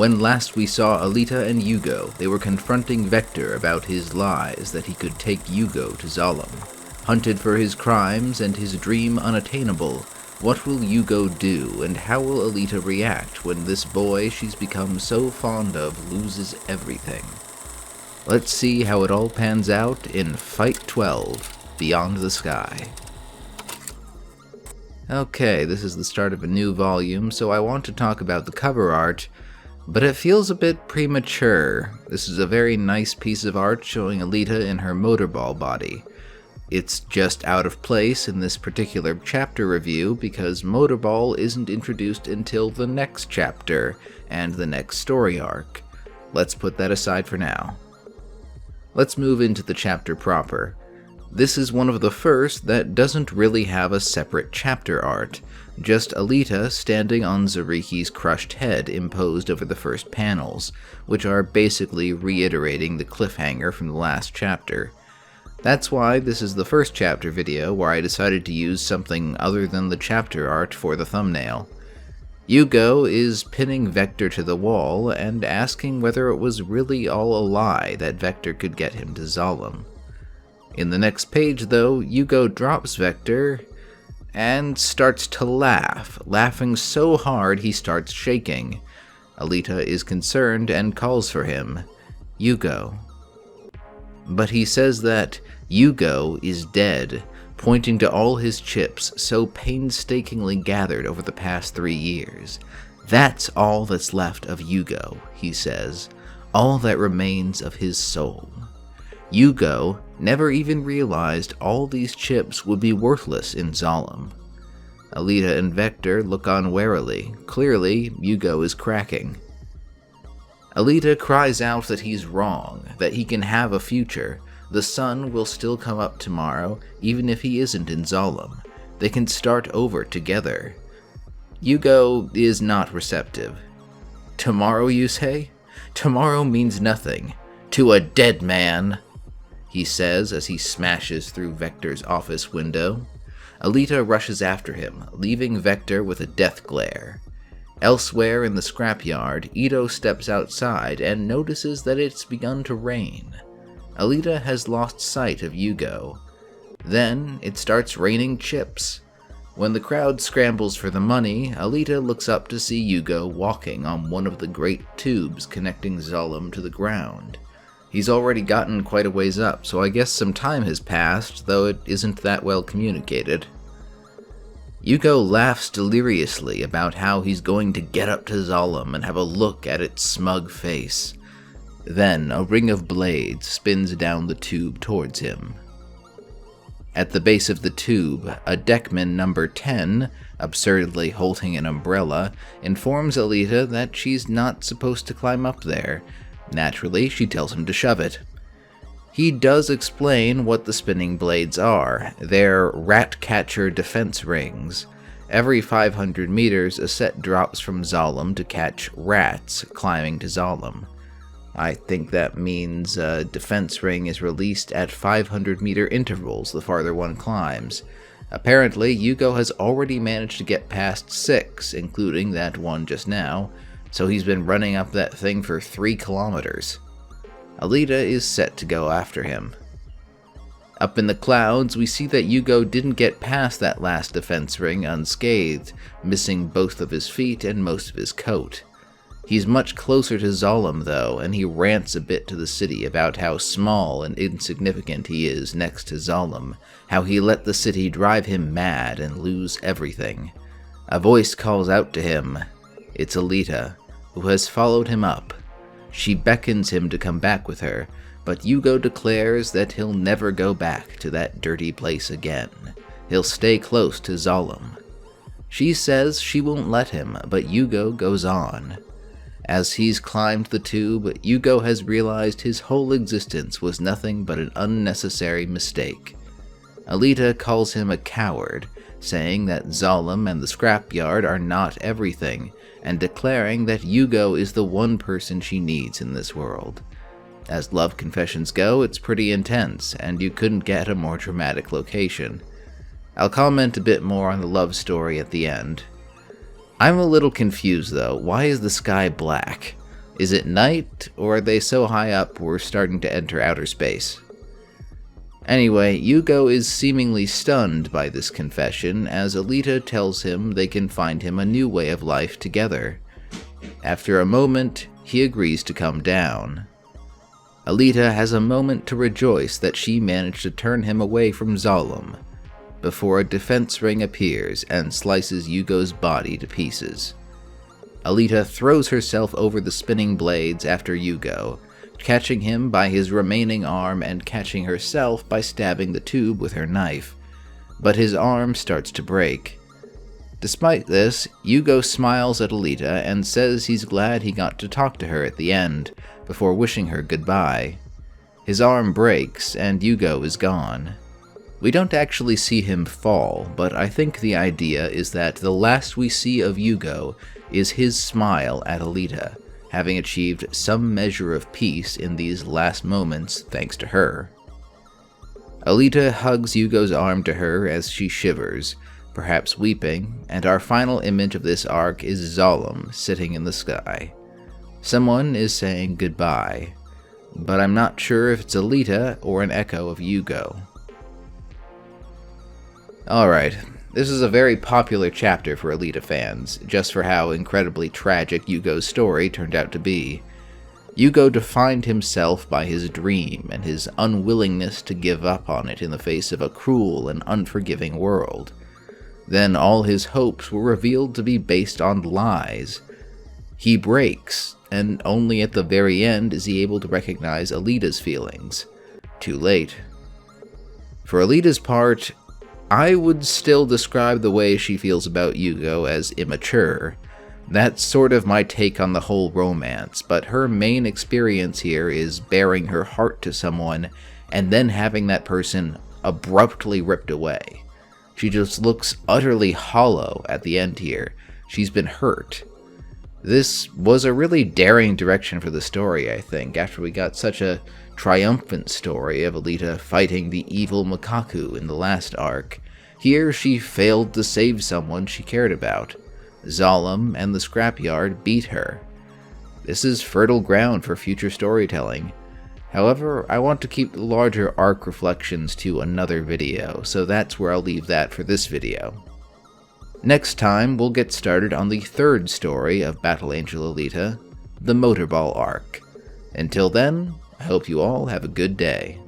When last we saw Alita and Yugo, they were confronting Vector about his lies that he could take Yugo to Zalem. Hunted for his crimes and his dream unattainable, what will Yugo do, and how will Alita react when this boy she's become so fond of loses everything? Let's see how it all pans out in Fight 12, Beyond the Sky. Okay, this is the start of a new volume, so I want to talk about the cover art, but it feels a bit premature. This is a very nice piece of art showing Alita in her motorball body. It's just out of place in this particular chapter review because motorball isn't introduced until the next chapter and the next story arc. Let's put that aside for now. Let's move into the chapter proper. This is one of the first that doesn't really have a separate chapter art, just Alita standing on Zariki's crushed head imposed over the first panels, which are basically reiterating the cliffhanger from the last chapter. That's why this is the first chapter video where I decided to use something other than the chapter art for the thumbnail. Yugo is pinning Vector to the wall and asking whether it was really all a lie that Vector could get him to Zalem. In the next page, though, Yugo drops Vector and starts to laugh, laughing so hard he starts shaking. Alita is concerned and calls for him, Yugo. But he says that Yugo is dead, pointing to all his chips so painstakingly gathered over the past 3 years. That's all that's left of Yugo, he says, all that remains of his soul. Yugo never even realized all these chips would be worthless in Zalem. Alita and Vector look on warily. Clearly, Yugo is cracking. Alita cries out that he's wrong, that he can have a future. The sun will still come up tomorrow, even if he isn't in Zalem. They can start over together. Yugo is not receptive. Tomorrow, you say? Tomorrow means nothing. To a dead man, he says as he smashes through Vector's office window. Alita rushes after him, leaving Vector with a death glare. Elsewhere in the scrapyard, Ito steps outside and notices that it's begun to rain. Alita has lost sight of Yugo. Then it starts raining chips. When the crowd scrambles for the money, Alita looks up to see Yugo walking on one of the great tubes connecting Zalem to the ground. He's already gotten quite a ways up, so I guess some time has passed, though it isn't that well communicated. Yugo laughs deliriously about how he's going to get up to Zalem and have a look at its smug face. Then a ring of blades spins down the tube towards him. At the base of the tube, a deckman number 10, absurdly holding an umbrella, informs Alita that she's not supposed to climb up there. Naturally, she tells him to shove it. He does explain what the spinning blades are. They're rat-catcher defense rings. Every 500 meters, a set drops from Zalem to catch rats climbing to Zalem. I think that means a defense ring is released at 500-meter intervals the farther one climbs. Apparently, Yugo has already managed to get past 6, including that one just now, so he's been running up that thing for 3 kilometers. Alita is set to go after him. Up in the clouds, we see that Yugo didn't get past that last defense ring unscathed, missing both of his feet and most of his coat. He's much closer to Zalem, though, and he rants a bit to the city about how small and insignificant he is next to Zalem, how he let the city drive him mad and lose everything. A voice calls out to him. It's Alita, who has followed him up. She beckons him to come back with her, but Yugo declares that he'll never go back to that dirty place again. He'll stay close to Zalem. She says she won't let him, but Yugo goes on. As he's climbed the tube, Yugo has realized his whole existence was nothing but an unnecessary mistake. Alita calls him a coward, saying that Zalem and the scrapyard are not everything, and declaring that Yugo is the one person she needs in this world. As love confessions go, it's pretty intense, and you couldn't get a more dramatic location. I'll comment a bit more on the love story at the end. I'm a little confused though. Why is the sky black? Is it night, or are they so high up we're starting to enter outer space? Anyway, Yugo is seemingly stunned by this confession as Alita tells him they can find him a new way of life together. After a moment, he agrees to come down. Alita has a moment to rejoice that she managed to turn him away from Zalem, before a defense ring appears and slices Yugo's body to pieces. Alita throws herself over the spinning blades after Yugo, catching him by his remaining arm and catching herself by stabbing the tube with her knife, but his arm starts to break. Despite this, Yugo smiles at Alita and says he's glad he got to talk to her at the end, before wishing her goodbye. His arm breaks, and Yugo is gone. We don't actually see him fall, but I think the idea is that the last we see of Yugo is his smile at Alita, having achieved some measure of peace in these last moments thanks to her. Alita hugs Yugo's arm to her as she shivers, perhaps weeping, and our final image of this arc is Zalem sitting in the sky. Someone is saying goodbye, but I'm not sure if it's Alita or an echo of Yugo. Alright, this is a very popular chapter for Alita fans, just for how incredibly tragic Yugo's story turned out to be. Yugo defined himself by his dream and his unwillingness to give up on it in the face of a cruel and unforgiving world. Then all his hopes were revealed to be based on lies. He breaks, and only at the very end is he able to recognize Alita's feelings. Too late. For Alita's part, I would still describe the way she feels about Yugo as immature. That's sort of my take on the whole romance, but her main experience here is baring her heart to someone and then having that person abruptly ripped away. She just looks utterly hollow at the end here. She's been hurt. This was a really daring direction for the story, I think, after we got such a triumphant story of Alita fighting the evil Makaku in the last arc. Here she failed to save someone she cared about. Zalem and the scrapyard beat her. This is fertile ground for future storytelling. However, I want to keep the larger arc reflections to another video, so that's where I'll leave that for this video. Next time, we'll get started on the third story of Battle Angel Alita, the Motorball arc. Until then, I hope you all have a good day.